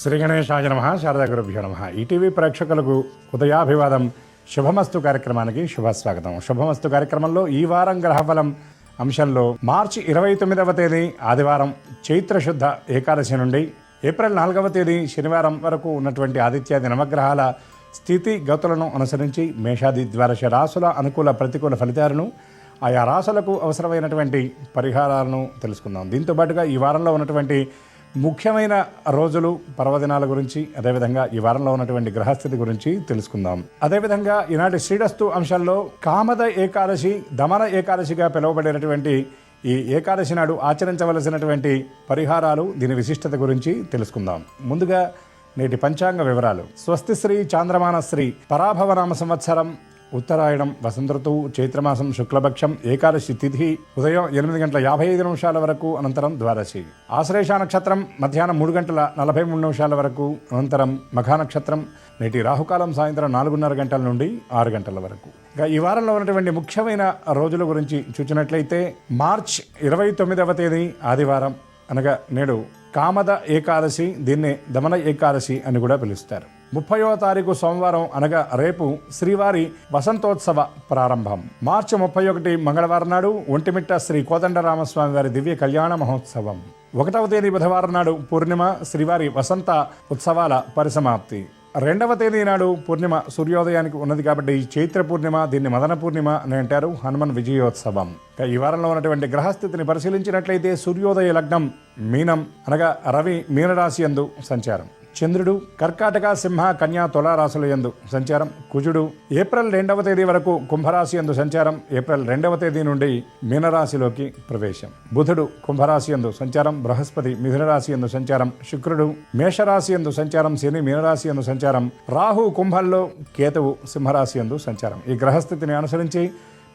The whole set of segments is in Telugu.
శ్రీ గణేశాయ నమః. శారదా గురుభ్యో నమః. ఈటీవీ ప్రేక్షకులకు ఉదయాభివాదం. శుభమస్తు కార్యక్రమానికి శుభస్వాగతం. శుభమస్తు కార్యక్రమంలో ఈ వారం గ్రహఫలం అంశంలో మార్చి 29వ తేదీ ఆదివారం చైత్రశుద్ధ ఏకాదశి నుండి ఏప్రిల్ 4వ తేదీ శనివారం వరకు ఉన్నటువంటి ఆదిత్యాది నవగ్రహాల స్థితి గతులను అనుసరించి మేషాది ద్వాదశ రాసుల అనుకూల ప్రతికూల ఫలితాలను, ఆయా రాసులకు అవసరమైనటువంటి పరిహారాలను తెలుసుకుందాం. దీంతో పాటుగా ఈ వారంలో ఉన్నటువంటి ముఖ్యమైన రోజులు, పర్వదినాల గురించి, అదేవిధంగా ఈ వారంలో ఉన్నటువంటి గ్రహస్థితి గురించి తెలుసుకుందాం. అదేవిధంగా ఈనాటి శ్రీరస్తు అంశాల్లో కామద ఏకాదశి, దమన ఏకాదశిగా పిలువబడేటటువంటి ఈ ఏకాదశి నాడు ఆచరించవలసినటువంటి పరిహారాలు, దీని విశిష్టత గురించి తెలుసుకుందాం. ముందుగా నేటి పంచాంగ వివరాలు. స్వస్తిశ్రీ చాంద్రమానశ్రీ పరాభవనామ సంవత్సరం ఉత్తరాయణం వసంత ఋతువు చైత్రమాసం శుక్లపక్షం ఏకాదశి తిథి ఉదయం 8:55 వరకు, అనంతరం ద్వాదశి. ఆశ్లేష నక్షత్రం మధ్యాహ్నం 3:43 వరకు, అనంతరం మఖా నక్షత్రం. నేటి రాహుకాలం సాయంత్రం 4:30 నుండి 6 వరకు. ఇక ఈ వారంలో ఉన్నటువంటి ముఖ్యమైన రోజుల గురించి చూసినట్లయితే మార్చ్ 29వ తేదీ ఆదివారం అనగా నేడు కామద ఏకాదశి, దీన్నే దమన ఏకాదశి అని కూడా పిలుస్తారు. 30వ తారీఖు సోమవారం అనగా రేపు శ్రీవారి వసంతోత్సవ ప్రారంభం. మార్చి 31 మంగళవారం నాడు ఒంటిమిట్ట శ్రీ కోదండరామస్వామి వారి దివ్య కళ్యాణ మహోత్సవం. 1వ తేదీ బుధవారం నాడు పూర్ణిమ, శ్రీవారి వసంత ఉత్సవాల పరిసమాప్తి. 2వ తేదీ నాడు పూర్ణిమ సూర్యోదయానికి ఉన్నది కాబట్టి చైత్ర పూర్ణిమ, దీన్ని మదన పూర్ణిమ అని అంటారు. హనుమన్ విజయోత్సవం. ఈ వారంలో ఉన్నటువంటి గ్రహస్థితిని పరిశీలించినట్లయితే సూర్యోదయ లగ్నం మీనం అనగా రవి మీనరాశి యందు సంచారం. చంద్రుడు కర్కాటక, సింహ, కన్యా, తులారాశుల యందు సంచారం. కుజుడు ఏప్రిల్ 2వ తేదీ వరకు కుంభరాశి యందు సంచారం. ఏప్రిల్ 2వ తేదీ నుండి మీనరాశిలోకి ప్రవేశం. బుధుడు కుంభరాశి యందు సంచారం. బృహస్పతి మిథునరాశి యందు సంచారం. శుక్రుడు మేషరాశి యందు సంచారం. శని మీనరాశి యందు సంచారం. రాహు కుంభంలో, కేతువు సింహరాశి యందు సంచారం. ఈ గ్రహస్థితిని అనుసరించి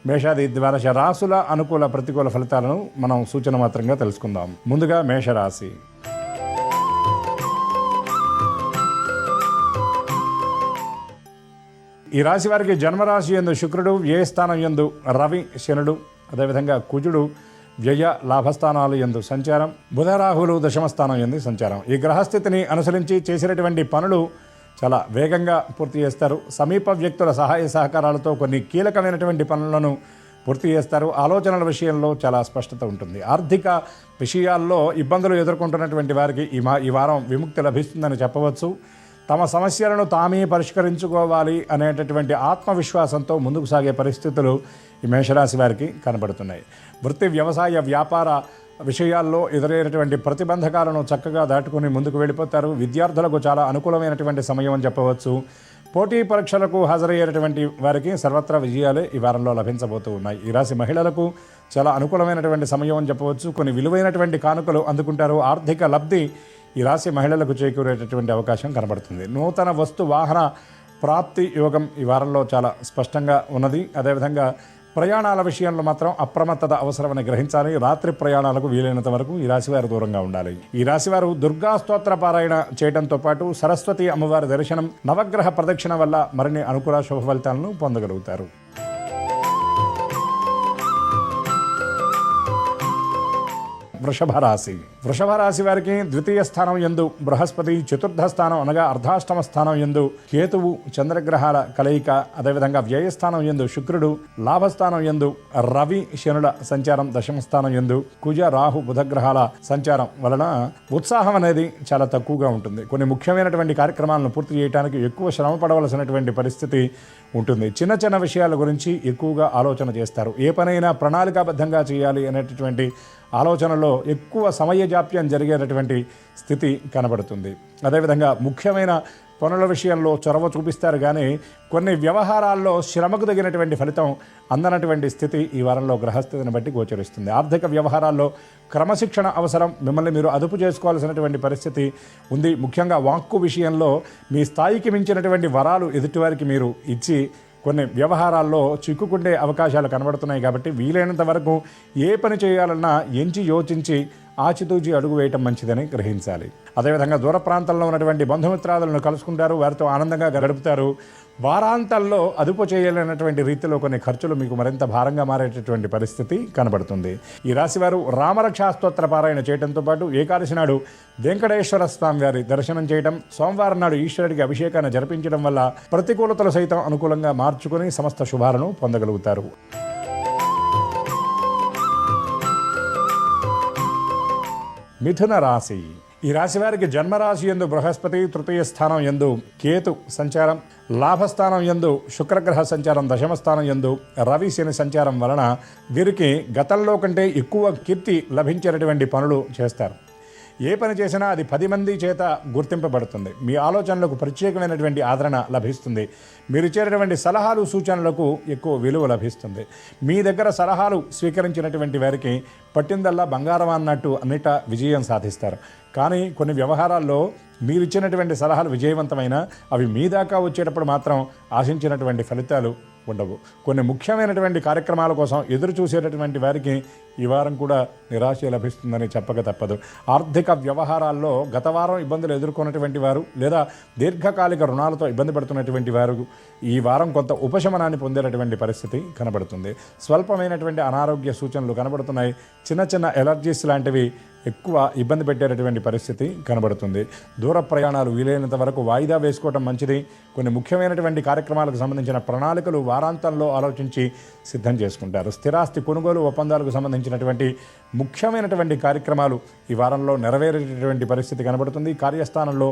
మేషాది ద్వాదశ రాసుల అనుకూల ప్రతికూల ఫలితాలను మనం సూచన మాత్రంగా తెలుసుకుందాం. ముందుగా మేషరాశి. ఈ రాశి వారికి జన్మరాశి యందు శుక్రుడు, వ్యయ స్థానం యందు రవి, శనుడు, అదేవిధంగా కుజుడు వ్యయ లాభస్థానాలు యందు సంచారం. బుధ రాహులు దశమ స్థానం యందు సంచారం. ఈ గ్రహస్థితిని అనుసరించి చేసినటువంటి పనులు చాలా వేగంగా పూర్తి చేస్తారు. సమీప వ్యక్తుల సహాయ సహకారాలతో కొన్ని కీలకమైనటువంటి పనులను పూర్తి చేస్తారు. ఆలోచనల విషయంలో చాలా స్పష్టత ఉంటుంది. ఆర్థిక విషయాల్లో ఇబ్బందులు ఎదుర్కొంటున్నటువంటి వారికి ఈ వారం విముక్తి లభిస్తుందని చెప్పవచ్చు. తమ సమస్యలను తామే పరిష్కరించుకోవాలి అనేటటువంటి ఆత్మవిశ్వాసంతో ముందుకు సాగే పరిస్థితులు ఈ మేషరాశి వారికి కనబడుతున్నాయి. వృత్తి, వ్యవసాయ, వ్యాపార విషయాల్లో ఎదురైనటువంటి ప్రతిబంధకాలను చక్కగా దాటుకుని ముందుకు వెళ్ళిపోతారు. విద్యార్థులకు చాలా అనుకూలమైనటువంటి సమయం అని చెప్పవచ్చు. పోటీ పరీక్షలకు హాజరయ్యేటటువంటి వారికి సర్వత్రా విజయాలే ఈ వారంలో లభించబోతూ ఉన్నాయి. ఈ రాశి మహిళలకు చాలా అనుకూలమైనటువంటి సమయం అని చెప్పవచ్చు. కొన్ని విలువైనటువంటి కానుకలు అందుకుంటారు. ఆర్థిక లబ్ధి ఈ రాశి మహిళలకు చేకూరేటటువంటి అవకాశం కనబడుతుంది. నూతన వస్తు వాహన ప్రాప్తి యోగం ఈ వారంలో చాలా స్పష్టంగా ఉన్నది. అదేవిధంగా ప్రయాణాల విషయంలో మాత్రం అప్రమత్తత అవసరమని గ్రహించాలి. రాత్రి ప్రయాణాలకు వీలైనంత వరకు ఈ రాశివారు దూరంగా ఉండాలి. ఈ రాశివారు దుర్గా స్తోత్ర పారాయణ చేయడంతో పాటు సరస్వతి అమ్మవారి దర్శనం, నవగ్రహ ప్రదక్షిణ వల్ల మరిన్ని అనుకూల శుభ ఫలితాలను పొందగలుగుతారు. వృషభ రాశి. వృషభ రాశి వారికి ద్వితీయ స్థానం యందు బృహస్పతి, చతుర్థ స్థానం అనగా అర్ధాష్టమ స్థానం యందు కేతువు, చంద్రగ్రహాల కలయిక, అదేవిధంగా వ్యయస్థానం యందు శుక్రుడు, లాభస్థానం యందు రవి, శనుల సంచారం, దశమ స్థానం యందు కుజ, రాహు, బుధగ్రహాల సంచారం వలన ఉత్సాహం అనేది చాలా తక్కువగా ఉంటుంది. కొన్ని ముఖ్యమైనటువంటి కార్యక్రమాలను పూర్తి చేయడానికి ఎక్కువ శ్రమ పడవలసినటువంటి పరిస్థితి ఉంటుంది. చిన్న చిన్న విషయాల గురించి ఎక్కువగా ఆలోచన చేస్తారు. ఏ పనైనా ప్రణాళికాబద్ధంగా చేయాలి అనేటటువంటి ఆలోచనలో ఎక్కువ సమయ జాప్యం జరిగేటటువంటి స్థితి కనబడుతుంది. అదేవిధంగా ముఖ్యమైన పనుల విషయంలో చొరవ చూపిస్తారు, కానీ కొన్ని వ్యవహారాల్లో శ్రమకు తగినటువంటి ఫలితం అందనటువంటి స్థితి ఈ వారంలో గ్రహస్థితిని బట్టి గోచరిస్తుంది. ఆర్థిక వ్యవహారాల్లో క్రమశిక్షణ అవసరం. మిమ్మల్ని మీరు అదుపు చేసుకోవాల్సినటువంటి పరిస్థితి ఉంది. ముఖ్యంగా వాక్కు విషయంలో మీ స్థాయికి మించినటువంటి వరాలు ఎదుటివారికి మీరు ఇచ్చి కొన్ని వ్యవహారాల్లో చిక్కుకుండే అవకాశాలు కనబడుతున్నాయి. కాబట్టి వీలైనంత వరకు ఏ పని చేయాలన్నా ఎంచి యోచించి ఆచితూచి అడుగు వేయటం మంచిదని గ్రహించాలి. అదేవిధంగా దూర ప్రాంతంలో ఉన్నటువంటి బంధుమిత్రాదులను కలుసుకుంటారు, వారితో ఆనందంగా గడుపుతారు. వారాంతంలో అదుపు చేయలేనటువంటి రీతిలో కొన్ని ఖర్చులు మీకు మరింత భారంగా మారేటటువంటి పరిస్థితి కనబడుతుంది. ఈ రాశివారు రామరక్షా స్తోత్ర పారాయణ చేయడంతో పాటు ఏకాదశి నాడు వెంకటేశ్వర స్వామి వారి దర్శనం చేయడం, సోమవారం నాడు ఈశ్వరుడికి అభిషేకాన్ని జరిపించడం వల్ల ప్రతికూలతలు సైతం అనుకూలంగా మార్చుకుని సమస్త శుభాలను పొందగలుగుతారు. మిథున రాశి. ఈ రాశి వారికి జన్మరాశి యందు బృహస్పతి, తృతీయ స్థానం యందు కేతు సంచారం, లాభస్థానం యందు శుక్రగ్రహ సంచారం, దశమ స్థానం యందు రవి శని సంచారం వలన వీరికి గతంలో కంటే ఎక్కువ కీర్తి లభించేటటువంటి పనులు చేస్తారు. ఏ పని చేసినా అది 10 మంది చేత గుర్తింపబడుతుంది. మీ ఆలోచనలకు ప్రత్యేకమైనటువంటి ఆదరణ లభిస్తుంది. మీరు ఇచ్చేటటువంటి సలహాలు సూచనలకు ఎక్కువ విలువ లభిస్తుంది. మీ దగ్గర సలహాలు స్వీకరించినటువంటి వారికి పట్టిందల్లా బంగారం అన్నట్టు అన్నిట విజయం సాధిస్తారు. కానీ కొన్ని వ్యవహారాల్లో మీరు ఇచ్చినటువంటి సలహాలు విజయవంతమైన అవి మీ దాకా వచ్చేటప్పుడు మాత్రం ఆశించినటువంటి ఫలితాలు ఉండవు. కొన్ని ముఖ్యమైనటువంటి కార్యక్రమాల కోసం ఎదురు చూసేటటువంటి వారికి ఈ వారం కూడా నిరాశ లభిస్తుందని చెప్పక తప్పదు. ఆర్థిక వ్యవహారాల్లో గత వారం ఇబ్బందులు ఎదుర్కొన్నటువంటి వారు లేదా దీర్ఘకాలిక రుణాలతో ఇబ్బంది పడుతున్నటువంటి వారు ఈ వారం కొంత ఉపశమనాన్ని పొందేటటువంటి పరిస్థితి కనబడుతుంది. స్వల్పమైనటువంటి అనారోగ్య సూచనలు కనబడుతున్నాయి. చిన్న చిన్న ఎలర్జీస్ లాంటివి ఎక్కువ ఇబ్బంది పెట్టేటటువంటి పరిస్థితి కనబడుతుంది. దూర ప్రయాణాలు వీలైనంత వరకు వాయిదా వేసుకోవడం మంచిది. కొన్ని ముఖ్యమైనటువంటి కార్యక్రమాలకు సంబంధించిన ప్రణాళికలు వారాంతంలో ఆలోచించి సిద్ధం చేసుకుంటారు. స్థిరాస్తి కొనుగోలు ఒప్పందాలకు సంబంధించినటువంటి ముఖ్యమైనటువంటి కార్యక్రమాలు ఈ వారంలో నెరవేరేటటువంటి పరిస్థితి కనబడుతుంది. కార్యస్థానంలో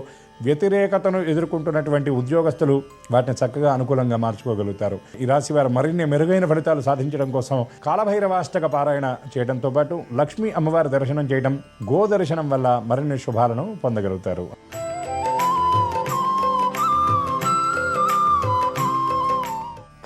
వ్యతిరేకతను ఎదుర్కొంటున్నటువంటి ఉద్యోగస్తులు వాటిని చక్కగా అనుకూలంగా మార్చుకోగలుగుతారు. ఈ రాశి వారు మరిన్ని మెరుగైన ఫలితాలు సాధించడం కోసం కాలభైరవాష్టక పారాయణ చేయడంతో పాటు లక్ష్మీ అమ్మవారి దర్శనం చేయడం, గో దర్శనం వల్ల మరిన్ని శుభాలను పొందగలుగుతారు.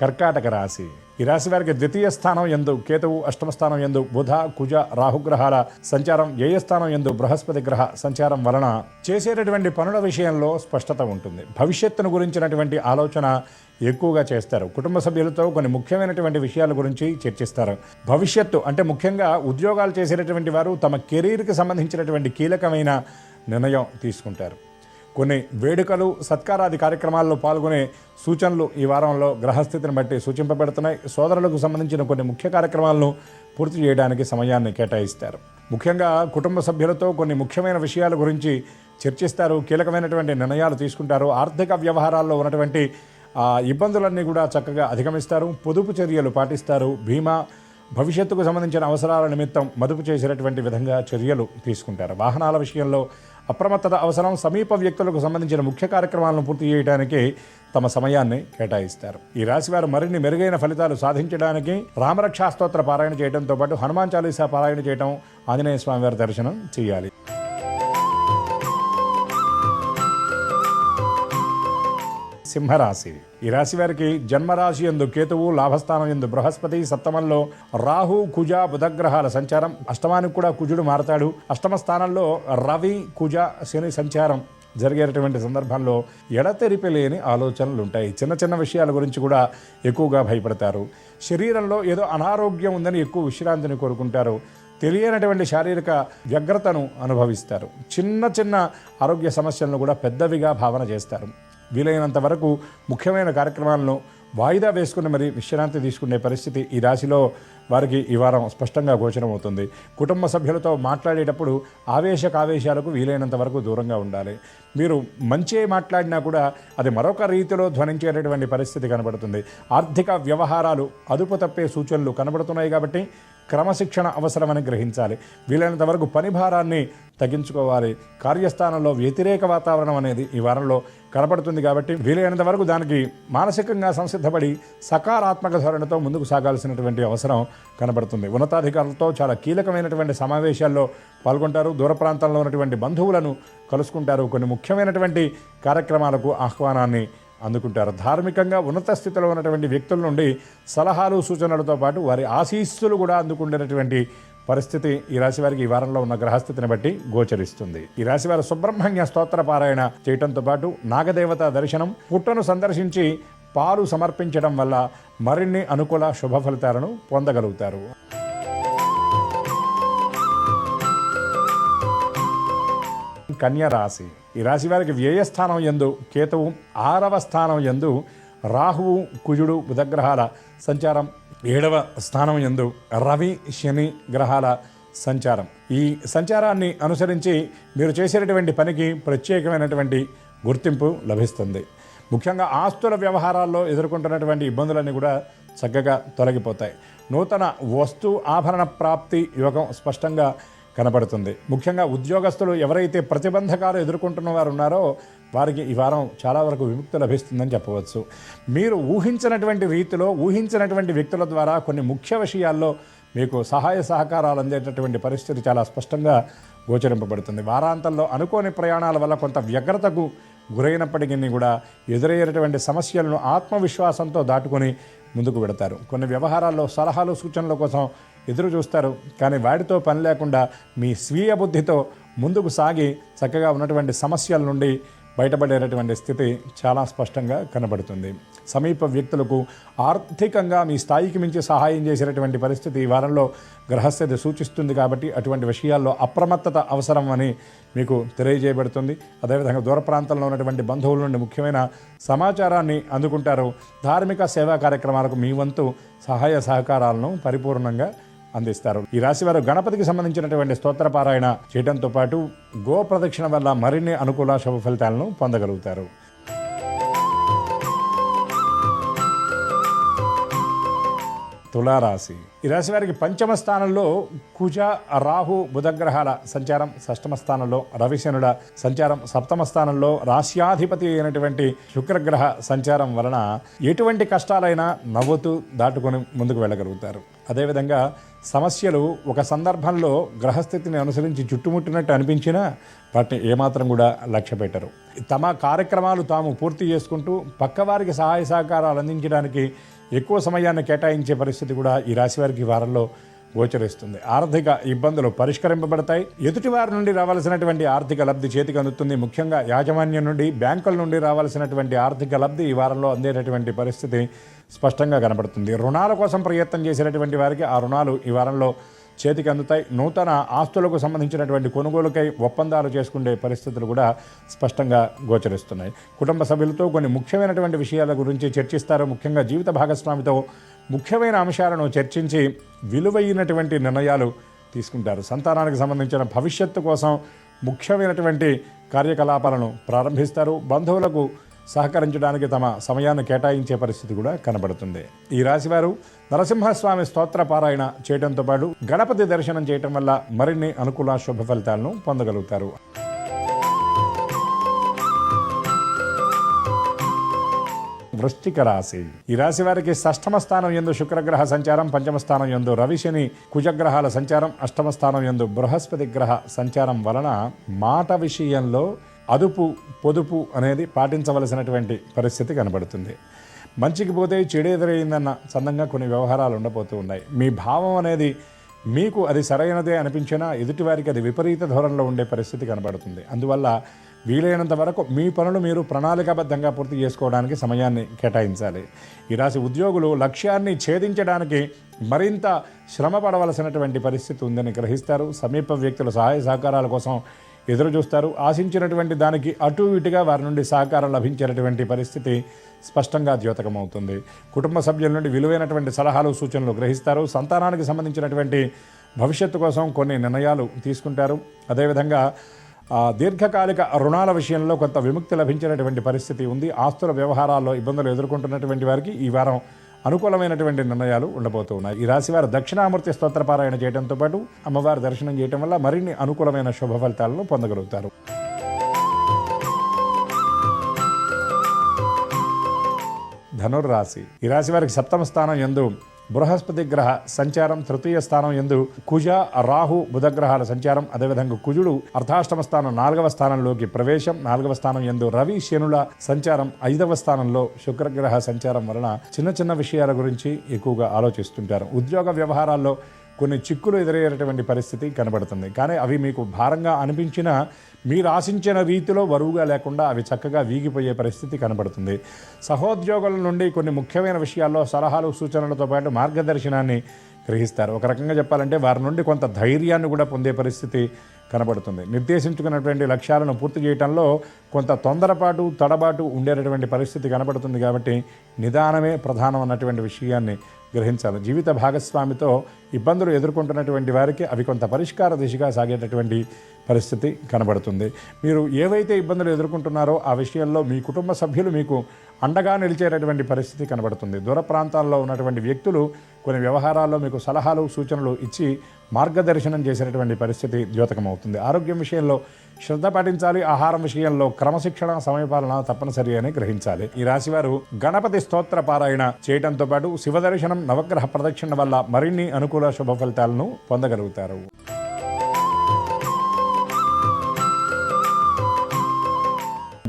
కర్కాటక రాశి. ఈ రాశి వారికి ద్వితీయ స్థానం యందు కేతువు, అష్టమ స్థానం యందు బుధ, కుజ, రాహుగ్రహాల సంచారం, స్థానం యందు బృహస్పతి గ్రహ సంచారం వలన చేసేటటువంటి పనుల విషయంలో స్పష్టత ఉంటుంది. భవిష్యత్తును గురించినటువంటి ఆలోచన ఎక్కువగా చేస్తారు. కుటుంబ సభ్యులతో కొన్ని ముఖ్యమైనటువంటి విషయాల గురించి చర్చిస్తారు. భవిష్యత్తు అంటే ముఖ్యంగా ఉద్యోగాలు చేసేటటువంటి వారు తమ కెరీర్కి సంబంధించినటువంటి కీలకమైన నిర్ణయం తీసుకుంటారు. కొన్ని వేడుకలు, సత్కారాది కార్యక్రమాల్లో పాల్గొనే సూచనలు ఈ వారంలో గ్రహస్థితిని బట్టి సూచింపబడుతున్నాయి. సోదరులకు సంబంధించిన కొన్ని ముఖ్య కార్యక్రమాలను పూర్తి చేయడానికి సమయాన్ని కేటాయిస్తారు. ముఖ్యంగా కుటుంబ సభ్యులతో కొన్ని ముఖ్యమైన విషయాల గురించి చర్చిస్తారు. కీలకమైనటువంటి నిర్ణయాలు తీసుకుంటారు. ఆర్థిక వ్యవహారాల్లో ఉన్నటువంటి ఇబ్బందులన్నీ కూడా చక్కగా అధిగమిస్తారు. పొదుపు చర్యలు పాటిస్తారు. బీమా, భవిష్యత్తుకు సంబంధించిన అవసరాల నిమిత్తం మదుపు చేసేటటువంటి విధంగా చర్యలు తీసుకుంటారు. వాహనాల విషయంలో అప్రమత్తత అవసరం. సమీప వ్యక్తులకు సంబంధించిన ముఖ్య కార్యక్రమాలను పూర్తి చేయడానికి తమ సమయాన్ని కేటాయిస్తారు. ఈ రాశి వారు మరిన్ని మెరుగైన ఫలితాలు సాధించడానికి రామరక్షా స్తోత్ర పారాయణ చేయడంతో పాటు హనుమాన్ చాలీసా పారాయణ చేయడం, ఆంజనేయ స్వామి వారి దర్శనం చేయాలి. సింహరాశి. ఈ రాశి వారికి జన్మరాశి యందు కేతువు, లాభస్థానం యందు బృహస్పతి, సప్తమంలో రాహు, కుజ, బుధగ్రహాల సంచారం, అష్టమానికి కూడా కుజుడు మారతాడు. అష్టమ స్థానంలో రవి, కుజ, శని సంచారం జరిగేటటువంటి సందర్భంలో ఎడతెరిపి లేని ఆలోచనలు ఉంటాయి. చిన్న చిన్న విషయాల గురించి కూడా ఎక్కువగా భయపడతారు. శరీరంలో ఏదో అనారోగ్యం ఉందని ఎక్కువ విశ్రాంతిని కోరుకుంటారు. తెలియనటువంటి శారీరక వ్యగ్రతను అనుభవిస్తారు. చిన్న చిన్న ఆరోగ్య సమస్యలను కూడా పెద్దవిగా భావన చేస్తారు. వీలైనంత వరకు ముఖ్యమైన కార్యక్రమాలను వాయిదా వేసుకుని మరి విశ్రాంతి తీసుకునే పరిస్థితి ఈ రాశిలో వారికి ఈ వారం స్పష్టంగా గోచరమవుతుంది. కుటుంబ సభ్యులతో మాట్లాడేటప్పుడు ఆవేశాలకు వీలైనంత వరకు దూరంగా ఉండాలి. మీరు మంచి మాట్లాడినా కూడా అది మరొక రీతిలో ధ్వనించేటటువంటి పరిస్థితి కనబడుతుంది. ఆర్థిక వ్యవహారాలు అదుపు తప్పే సూచనలు కనబడుతున్నాయి కాబట్టి క్రమశిక్షణ అవసరమని గ్రహించాలి. వీలైనంత వరకు పని భారాన్ని తగ్గించుకోవాలి. కార్యస్థానంలో వ్యతిరేక వాతావరణం అనేది ఈ వారంలో కనపడుతుంది కాబట్టి వీలైనంత వరకు దానికి మానసికంగా సంసిద్ధపడి సకారాత్మక ధోరణితో ముందుకు సాగాల్సినటువంటి అవసరం కనబడుతుంది. ఉన్నతాధికారులతో చాలా కీలకమైనటువంటి సమావేశాల్లో పాల్గొంటారు. దూర ప్రాంతంలో ఉన్నటువంటి బంధువులను కలుసుకుంటారు. కొన్ని ముఖ్యమైనటువంటి కార్యక్రమాలకు ఆహ్వానాన్ని అందుకుంటారు. ధార్మికంగా ఉన్నత స్థితిలో ఉన్నటువంటి వ్యక్తుల నుండి సలహాలు సూచనలతో పాటు వారి ఆశీస్సులు కూడా అందుకునేటటువంటి పరిస్థితి ఈ రాశి వారికి ఈ వారంలో ఉన్న గ్రహస్థితిని బట్టి గోచరిస్తుంది. ఈ రాశి వారు సుబ్రహ్మణ్య స్తోత్ర పారాయణ చేయడంతో పాటు నాగదేవత దర్శనం, పుట్టను సందర్శించి పాలు సమర్పించడం వల్ల మరిన్ని అనుకూల శుభ ఫలితాలను పొందగలుగుతారు. కన్య రాశి. ఈ రాశి వారికి వ్యయస్థానం యందు కేతువు, 6వ స్థానం యందు రాహువు కుజుడు బుధగ్రహాల సంచారం, 7వ స్థానం యందు రవి శని గ్రహాల సంచారం. ఈ సంచారాన్ని అనుసరించి మీరు చేసేటటువంటి పనికి ప్రత్యేకమైనటువంటి గుర్తింపు లభిస్తుంది. ముఖ్యంగా ఆస్తుల వ్యవహారాల్లో ఎదుర్కొంటున్నటువంటి ఇబ్బందులన్నీ కూడా చక్కగా తొలగిపోతాయి. నూతన వస్తు ఆభరణ ప్రాప్తి యోగం స్పష్టంగా కనబడుతుంది. ముఖ్యంగా ఉద్యోగస్తులు ఎవరైతే ప్రతిబంధకాలు ఎదుర్కొంటున్న వారు ఉన్నారో వారికి ఈ వారం చాలా వరకు విముక్తి లభిస్తుందని చెప్పవచ్చు. మీరు ఊహించినటువంటి రీతిలో ఊహించినటువంటి వ్యక్తుల ద్వారా కొన్ని ముఖ్య విషయాల్లో మీకు సహాయ సహకారాలు అందేటటువంటి పరిస్థితి చాలా స్పష్టంగా గోచరింపబడుతుంది. వారాంతంలో అనుకోని ప్రయాణాల వల్ల కొంత వ్యగ్రతకు గురైనప్పటికీ కూడా ఎదురయ్యేటటువంటి సమస్యలను ఆత్మవిశ్వాసంతో దాటుకొని ముందుకు పెడతారు. కొన్ని వ్యవహారాల్లో సలహాలు సూచనల కోసం ఎదురు చూస్తారు, కానీ వాటితో పని లేకుండా మీ స్వీయ బుద్ధితో ముందుకు సాగి చక్కగా ఉన్నటువంటి సమస్యల నుండి బయటపడేటటువంటి స్థితి చాలా స్పష్టంగా కనబడుతుంది. సమీప వ్యక్తులకు ఆర్థికంగా మీ స్థాయికి మించి సహాయం చేసేటటువంటి పరిస్థితి ఈ వారంలో గ్రహస్థితి సూచిస్తుంది. కాబట్టి అటువంటి విషయాల్లో అప్రమత్తత అవసరం అని మీకు తెలియజేయబడుతుంది. అదేవిధంగా దూర ప్రాంతంలో ఉన్నటువంటి బంధువుల నుండి ముఖ్యమైన సమాచారాన్ని అందుకుంటారు. ధార్మిక సేవా కార్యక్రమాలకు మీ వంతు సహాయ సహకారాలను పరిపూర్ణంగా అందిస్తారు. ఈ రాశివారు గణపతికి సంబంధించినటువంటి స్తోత్ర పారాయణ చేయడంతో పాటు గో ప్రదక్షిణ వల్ల మరిన్ని అనుకూల శుభ ఫలితాలను పొందగలుగుతారు. తులారాశి. ఈ రాశి వారికి పంచమ స్థానంలో కుజ రాహు బుధగ్రహాల సంచారం, షష్టమ స్థానంలో రవిశనుల సంచారం, సప్తమ స్థానంలో రాశ్యాధిపతి అయినటువంటి శుక్రగ్రహ సంచారం వలన ఎటువంటి కష్టాలైనా నవ్వుతూ దాటుకొని ముందుకు వెళ్ళగలుగుతారు. అదేవిధంగా సమస్యలు ఒక సందర్భంలో గ్రహస్థితిని అనుసరించి చుట్టుముట్టినట్టు అనిపించినా వాటిని ఏమాత్రం కూడా లక్ష్య పెట్టరు. తమ కార్యక్రమాలు తాము పూర్తి చేసుకుంటూ పక్కవారికి సహాయ సహకారాలు అందించడానికి ఎక్కువ సమయాన్ని కేటాయించే పరిస్థితి కూడా ఈ రాశి వారికి వారంలో గోచరిస్తుంది. ఆర్థిక ఇబ్బందులు పరిష్కరింపబడతాయి. ఎదుటివారి నుండి రావాల్సినటువంటి ఆర్థిక లబ్ధి చేతికి అందుతుంది. ముఖ్యంగా యాజమాన్యం నుండి, బ్యాంకుల నుండి రావాల్సినటువంటి ఆర్థిక లబ్ధి ఈ వారంలో అందేటటువంటి పరిస్థితి స్పష్టంగా కనబడుతుంది. రుణాల కోసం ప్రయత్నం చేసేటటువంటి వారికి ఆ రుణాలు ఈ వారంలో చేతికి అందుతాయి. నూతన ఆస్తులకు సంబంధించినటువంటి కొనుగోలుకై ఒప్పందాలు చేసుకునే పరిస్థితులు కూడా స్పష్టంగా గోచరిస్తున్నాయి. కుటుంబ సభ్యులతో కొన్ని ముఖ్యమైనటువంటి విషయాల గురించి చర్చిస్తారు. ముఖ్యంగా జీవిత భాగస్వామితో ముఖ్యమైన అంశాలను చర్చించి విలువైనటువంటి నిర్ణయాలు తీసుకుంటారు. సంతానానికి సంబంధించిన భవిష్యత్తు కోసం ముఖ్యమైనటువంటి కార్యకలాపాలను ప్రారంభిస్తారు. బంధువులకు సహకరించడానికి తమ సమయాన్ని కేటాయించే పరిస్థితి కూడా కనబడుతుంది. ఈ రాశివారు నరసింహస్వామి స్తోత్ర పారాయణ చేయడంతో పాటు గణపతి దర్శనం చేయటం వల్ల మరిన్ని అనుకూల శుభ ఫలితాలను పొందగలుగుతారు. వృశ్చిక రాశి. ఈ రాశి వారికి షష్టమ స్థానం యందు శుక్రగ్రహ సంచారం, పంచమ స్థానం యందు రవి శని కుజగ్రహాల సంచారం, అష్టమ స్థానం యందు బృహస్పతి గ్రహ సంచారం వలన మాట విషయంలో అదుపు పొదుపు అనేది పాటించవలసినటువంటి పరిస్థితి కనబడుతుంది. మంచికి పోతే చెడు ఎదురైందన్న చందంగా కొన్ని వ్యవహారాలు ఉండబోతూ ఉన్నాయి. మీ భావం అనేది మీకు అది సరైనదే అనిపించినా ఎదుటివారికి అది విపరీత ధోరణిలో ఉండే పరిస్థితి కనబడుతుంది. అందువల్ల వీలైనంత వరకు మీ పనులు మీరు ప్రణాళికాబద్ధంగా పూర్తి చేసుకోవడానికి సమయాన్ని కేటాయించాలి. ఈ రాశి ఉద్యోగులు లక్ష్యాన్ని ఛేదించడానికి మరింత శ్రమ పడవలసినటువంటి పరిస్థితి ఉందని గ్రహిస్తారు. సమీప వ్యక్తుల సహాయ సహకారాల కోసం ఎదురు చూస్తారు. ఆశించినటువంటి దానికి అటు ఇటుగా వారి నుండి సహకారం లభించేటటువంటి పరిస్థితి స్పష్టంగా ద్యోతకమవుతుంది. కుటుంబ సభ్యుల నుండి విలువైనటువంటి సలహాలు సూచనలు గ్రహిస్తారు. సంతానానికి సంబంధించినటువంటి భవిష్యత్తు కోసం కొన్ని నిర్ణయాలు తీసుకుంటారు. అదేవిధంగా దీర్ఘకాలిక రుణాల విషయంలో కొంత విముక్తి లభించినటువంటి పరిస్థితి ఉంది. ఆస్తుల వ్యవహారాల్లో ఇబ్బందులు ఎదుర్కొంటున్నటువంటి వారికి ఈ వారం అనుకూలమైనటువంటి నిర్ణయాలు ఉండబోతూ ఉన్నాయి. ఈ రాశివారు దక్షిణామూర్తి స్తోత్రపారాయణ చేయడంతో పాటు అమ్మవారి దర్శనం చేయడం వల్ల మరిన్ని అనుకూలమైన శుభ ఫలితాలను పొందగలుగుతారు. ధనుర్రాశి. ఈ రాశి వారికి సప్తమ స్థానం యందు బృహస్పతి గ్రహ సంచారం, తృతీయ స్థానం యందు కుజ రాహు బుధగ్రహాల సంచారం, అదేవిధంగా కుజుడు అర్ధాష్టమ స్థానం 4వ స్థానంలోకి ప్రవేశం, 4వ స్థానం యందు రవి శనుల సంచారం, 5వ స్థానంలో శుక్రగ్రహ సంచారం వలన చిన్న చిన్న విషయాల గురించి ఎక్కువగా ఆలోచిస్తుంటారు. ఉద్యోగ వ్యవహారాల్లో కొన్ని చిక్కులు ఎదురయ్యేటటువంటి పరిస్థితి కనబడుతుంది. కానీ అవి మీకు భారంగా అనిపించినా మీరు ఆశించిన రీతిలో బరువుగా లేకుండా అవి చక్కగా వీగిపోయే పరిస్థితి కనబడుతుంది. సహోద్యోగుల నుండి కొన్ని ముఖ్యమైన విషయాల్లో సలహాలు సూచనలతో పాటు మార్గదర్శనాన్ని గ్రహిస్తారు. ఒక రకంగా చెప్పాలంటే వారి నుండి కొంత ధైర్యాన్ని కూడా పొందే పరిస్థితి కనబడుతుంది. నిర్దేశించుకున్నటువంటి లక్ష్యాలను పూర్తి చేయడంలో కొంత తొందరపాటు తడబాటు ఉండేటటువంటి పరిస్థితి కనబడుతుంది. కాబట్టి నిదానమే ప్రధానం అన్నటువంటి విషయాన్ని గ్రహించాలి. జీవిత భాగస్వామితో ఇబ్బందులు ఎదుర్కొంటున్నటువంటి వారికి అవి కొంత పరిష్కార దిశగా సాగేటటువంటి పరిస్థితి కనబడుతుంది. మీరు ఏవైతే ఇబ్బందులు ఎదుర్కొంటున్నారో ఆ విషయంలో మీ కుటుంబ సభ్యులు మీకు అండగా నిలిచేటటువంటి పరిస్థితి కనబడుతుంది. దూర ప్రాంతాల్లో ఉన్నటువంటి వ్యక్తులు కొన్ని వ్యవహారాల్లో మీకు సలహాలు సూచనలు ఇచ్చి మార్గదర్శనం చేసేటటువంటి పరిస్థితి ద్యోతకమవుతుంది. ఆరోగ్యం విషయంలో శ్రద్ధ పాటించాలి. ఆహారం విషయంలో క్రమశిక్షణ సమయపాలన తప్పనిసరి అని గ్రహించాలి. ఈ రాశివారు గణపతి స్తోత్ర పారాయణ చేయడంతో పాటు శివదర్శనం నవగ్రహ ప్రదక్షిణ వల్ల మరిన్ని అనుకూల శుభ ఫలితాలను పొందగలుగుతారు.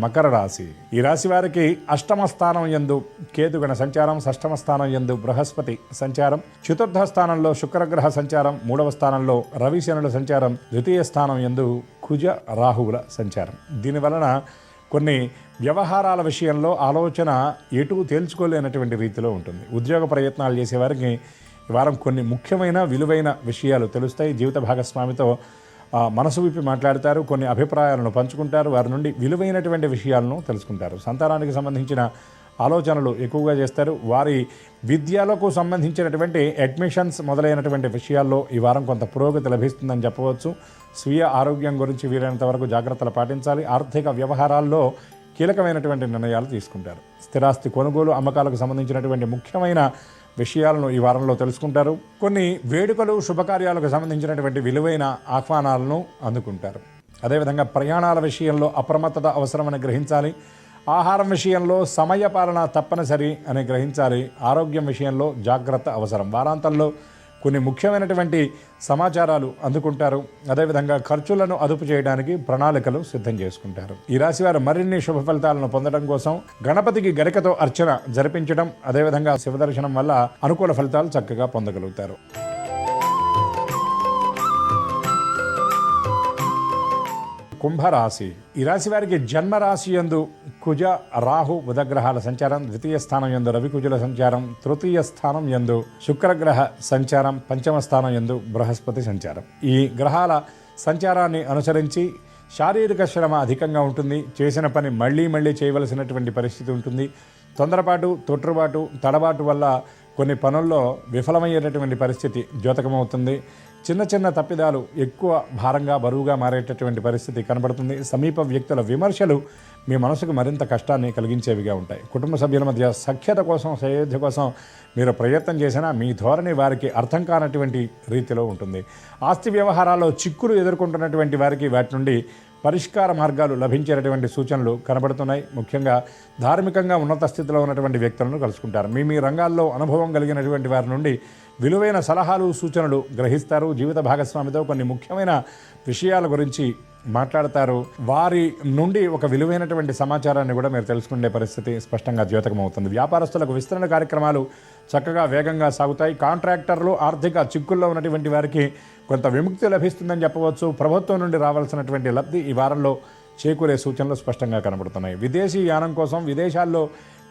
మకర రాశి. ఈ రాశి వారికి అష్టమ స్థానం యందు కేతుగణ సంచారం, షష్టమ స్థానం యందు బృహస్పతి సంచారం, చతుర్థ స్థానంలో శుక్రగ్రహ సంచారం, మూడవ స్థానంలో రవి శనుల సంచారం, ద్వితీయ స్థానం యందు కుజ రాహువుల సంచారం. దీనివలన కొన్ని వ్యవహారాల విషయంలో ఆలోచన ఎటు తేల్చుకోలేనటువంటి రీతిలో ఉంటుంది. ఉద్యోగ ప్రయత్నాలు చేసేవారికి ఈ వారం కొన్ని ముఖ్యమైన విలువైన విషయాలు తెలుస్తాయి. జీవిత భాగస్వామితో మనసు విప్పి మాట్లాడతారు. కొన్ని అభిప్రాయాలను పంచుకుంటారు. వారి నుండి విలువైనటువంటి విషయాలను తెలుసుకుంటారు. సంతానానికి సంబంధించిన ఆలోచనలు ఎక్కువగా చేస్తారు. వారి విద్యలకు సంబంధించినటువంటి అడ్మిషన్స్ మొదలైనటువంటి విషయాల్లో ఈ వారం కొంత పురోగతి లభిస్తుందని చెప్పవచ్చు. స్వీయ ఆరోగ్యం గురించి వీలైనంత వరకు జాగ్రత్తలు పాటించాలి. ఆర్థిక వ్యవహారాల్లో కీలకమైనటువంటి నిర్ణయాలు తీసుకుంటారు. స్థిరాస్తి కొనుగోలు అమ్మకాలకు సంబంధించినటువంటి ముఖ్యమైన విషయాలను ఈ వారంలో తెలుసుకుంటారు. కొన్ని వేడుకలు శుభకార్యాలకు సంబంధించినటువంటి విలువైన ఆహ్వానాలను అందుకుంటారు. అదేవిధంగా ప్రయాణాల విషయంలో అప్రమత్తత అవసరమని గ్రహించాలి. ఆహారం విషయంలో సమయపాలన తప్పనిసరి అని గ్రహించాలి. ఆరోగ్యం విషయంలో జాగ్రత్త అవసరం. వారాంతంలో కొన్ని ముఖ్యమైనటువంటి సమాచారాలు అందుకుంటారు. అదేవిధంగా ఖర్చులను అదుపు చేయడానికి ప్రణాళికలు సిద్ధం చేసుకుంటారు. ఈ రాశి వారు మరిన్ని శుభ ఫలితాలను పొందడం కోసం గణపతికి గరికతో అర్చన జరిపించడం, అదేవిధంగా శివదర్శనం వల్ల అనుకూల ఫలితాలు చక్కగా పొందగలుగుతారు. కుంభరాశి. ఈ రాశి వారికి జన్మరాశి యందు కుజ రాహు బుధగ్రహాల సంచారం, ద్వితీయ స్థానం యందు రవికుజుల సంచారం, తృతీయ స్థానం యందు శుక్రగ్రహ సంచారం, పంచమ స్థానం యందు బృహస్పతి సంచారం. ఈ గ్రహాల సంచారాన్ని అనుసరించి శారీరక శ్రమ అధికంగా ఉంటుంది. చేసిన పని మళ్ళీ మళ్ళీ చేయవలసినటువంటి పరిస్థితి ఉంటుంది. తొందరపాటు తొట్టుబాటు తడబాటు వల్ల కొన్ని పనుల్లో విఫలమయ్యేటటువంటి పరిస్థితి ద్యోతకమవుతుంది. చిన్న చిన్న తప్పిదాలు ఎక్కువ భారంగా బరువుగా మారేటటువంటి పరిస్థితి కనబడుతుంది. సమీప వ్యక్తుల విమర్శలు మీ మనసుకు మరింత కష్టాన్ని కలిగించేవిగా ఉంటాయి. కుటుంబ సభ్యుల మధ్య సఖ్యత కోసం సయోధ్య కోసం మీరు ప్రయత్నం చేసినా మీ ధోరణి వారికి అర్థం కానటువంటి రీతిలో ఉంటుంది. ఆస్తి వ్యవహారాల్లో చిక్కులు ఎదుర్కొంటున్నటువంటి వారికి వాటి నుండి పరిష్కార మార్గాలు లభించేటటువంటి సూచనలు కనబడుతున్నాయి. ముఖ్యంగా ధార్మికంగా ఉన్నత స్థితిలో ఉన్నటువంటి వ్యక్తులను కలుసుకుంటారు. మీ రంగాల్లో అనుభవం కలిగినటువంటి వారి నుండి విలువైన సలహాలు సూచనలు గ్రహిస్తారు. జీవిత భాగస్వామితో కొన్ని ముఖ్యమైన విషయాల గురించి మాట్లాడతారు. వారి నుండి ఒక విలువైనటువంటి సమాచారాన్ని కూడా మీరు తెలుసుకునే పరిస్థితి స్పష్టంగా ద్యోతకమవుతుంది. వ్యాపారస్తులకు విస్తరణ కార్యక్రమాలు చక్కగా వేగంగా సాగుతాయి. కాంట్రాక్టర్లు ఆర్థిక చిక్కుల్లో ఉన్నటువంటి వారికి కొంత విముక్తి లభిస్తుందని చెప్పవచ్చు. ప్రభుత్వం నుండి రావాల్సినటువంటి లబ్ధి ఈ వారంలో చేకూరే సూచనలు స్పష్టంగా కనబడుతున్నాయి. విదేశీ యానం కోసం విదేశాల్లో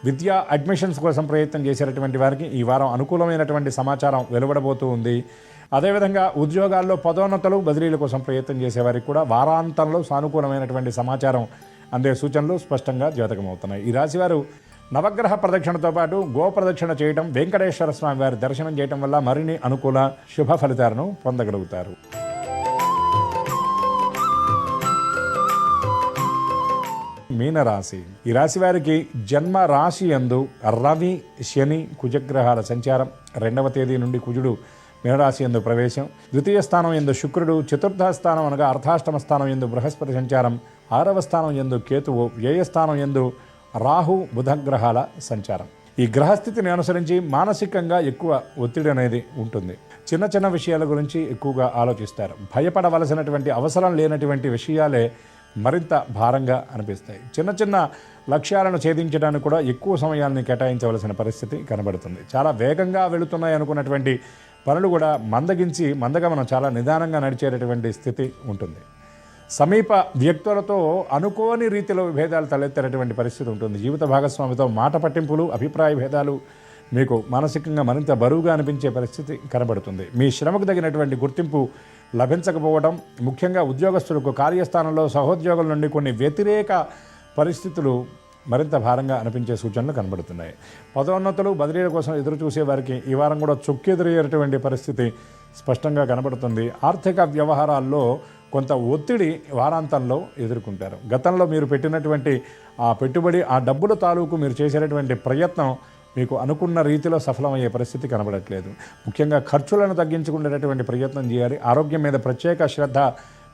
విద్యా అడ్మిషన్స్ కోసం ప్రయత్నం చేసేటటువంటి వారికి ఈ వారం అనుకూలమైనటువంటి సమాచారం వెలువడబోతూ ఉంది. అదేవిధంగా ఉద్యోగాల్లో పదోన్నతులు బదిలీల కోసం ప్రయత్నం చేసేవారికి కూడా వారాంతంలో సానుకూలమైనటువంటి సమాచారం అందే సూచనలు స్పష్టంగా ద్యోతకమవుతున్నాయి. ఈ రాశివారు నవగ్రహ ప్రదక్షిణతో పాటు గోప్రదక్షిణ చేయడం, వెంకటేశ్వర స్వామి వారి దర్శనం చేయడం వల్ల మరిన్ని అనుకూల శుభ ఫలితాలను పొందగలుగుతారు. మీనరాశి. ఈ రాశి వారికి జన్మ రాశి యందు రవి శని కుజగ్రహాల సంచారం, 2వ తేదీ నుండి కుజుడు మీనరాశి యందు ప్రవేశం, ద్వితీయ స్థానం యందు శుక్రుడు, చతుర్థ స్థానం అనగా అర్ధాష్టమ స్థానం యందు బృహస్పతి సంచారం, 6వ స్థానం యందు కేతువు, వ్యయస్థానం యందు రాహు బుధగ్రహాల సంచారం. ఈ గ్రహస్థితిని అనుసరించి మానసికంగా ఎక్కువ ఒత్తిడి అనేది ఉంటుంది. చిన్న చిన్న విషయాల గురించి ఎక్కువగా ఆలోచిస్తారు. భయపడవలసినటువంటి అవసరం లేనటువంటి విషయాలే మరింత భారంగా అనిపిస్తాయి. చిన్న చిన్న లక్ష్యాలను ఛేదించడానికి కూడా ఎక్కువ సమయాన్ని కేటాయించవలసిన పరిస్థితి కనబడుతుంది. చాలా వేగంగా వెళుతున్నాయి అనుకున్నటువంటి పనులు కూడా మందగమనం చాలా నిదానంగా నడిచేటటువంటి స్థితి ఉంటుంది. సమీప వ్యక్తులతో అనుకోని రీతిలో విభేదాలు తలెత్తేటటువంటి పరిస్థితి ఉంటుంది. జీవిత భాగస్వామితో మాట పట్టింపులు, అభిప్రాయ భేదాలు మీకు మానసికంగా మరింత బరువుగా అనిపించే పరిస్థితి కనబడుతుంది. మీ శ్రమకు తగినటువంటి గుర్తింపు లభించకపోవడం, ముఖ్యంగా ఉద్యోగస్తులకు కార్యస్థానంలో సహోద్యోగుల నుండి కొన్ని వ్యతిరేక పరిస్థితులు మరింత భారంగా అనిపించే సూచనలు కనబడుతున్నాయి. పదోన్నతులు బదిలీల కోసం ఎదురు చూసే వారికి ఈ వారం కూడా చొక్కెదురయ్యేటువంటి పరిస్థితి స్పష్టంగా కనబడుతుంది. ఆర్థిక వ్యవహారాల్లో కొంత ఒత్తిడి వారాంతంలో ఎదుర్కొంటారు. గతంలో మీరు పెట్టినటువంటి ఆ పెట్టుబడి, ఆ డబ్బుల తాలూకు మీరు చేసేటటువంటి ప్రయత్నం మీకు అనుకున్న రీతిలో సఫలమయ్యే పరిస్థితి కనబడట్లేదు. ముఖ్యంగా ఖర్చులను తగ్గించుకునేటటువంటి ప్రయత్నం చేయాలి. ఆరోగ్యం మీద ప్రత్యేక శ్రద్ధ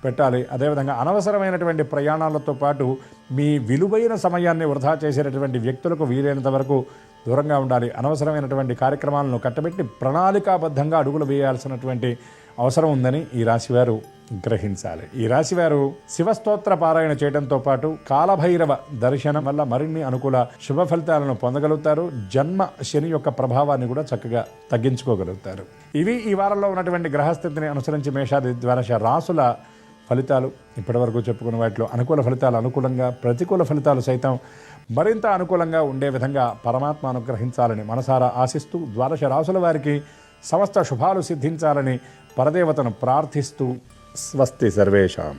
పెట్టాలి. అదేవిధంగా అనవసరమైనటువంటి ప్రయాణాలతో పాటు మీ విలువైన సమయాన్ని వృధా చేసేటటువంటి వ్యక్తులకు వీలైనంత వరకు దూరంగా ఉండాలి. అనవసరమైనటువంటి కార్యక్రమాలను కట్టబెట్టి ప్రణాళికాబద్ధంగా అడుగులు వేయాల్సినటువంటి అవసరం ఉందని ఈ రాశివారు గ్రహించాలి. ఈ రాశివారు శివస్తోత్ర పారాయణ చేయడంతో పాటు కాలభైరవ దర్శనం వల్ల మరిన్ని అనుకూల శుభ ఫలితాలను పొందగలుగుతారు. జన్మ శని యొక్క ప్రభావాన్ని కూడా చక్కగా తగ్గించుకోగలుగుతారు. ఇవి ఈ వారంలో ఉన్నటువంటి గ్రహస్థితిని అనుసరించి మేషాది ద్వాదశ రాసుల ఫలితాలు. ఇప్పటివరకు చెప్పుకున్న వాటిలో అనుకూల ఫలితాలు అనుకూలంగా, ప్రతికూల ఫలితాలు సైతం మరింత అనుకూలంగా ఉండే విధంగా పరమాత్మ అనుగ్రహించాలని మనసారా ఆశిస్తూ ద్వాదశ రాసుల వారికి సమస్త శుభాలు సిద్ధించాలని పరదేవతను ప్రార్థిస్తూ స్వస్తి సర్వేషాం.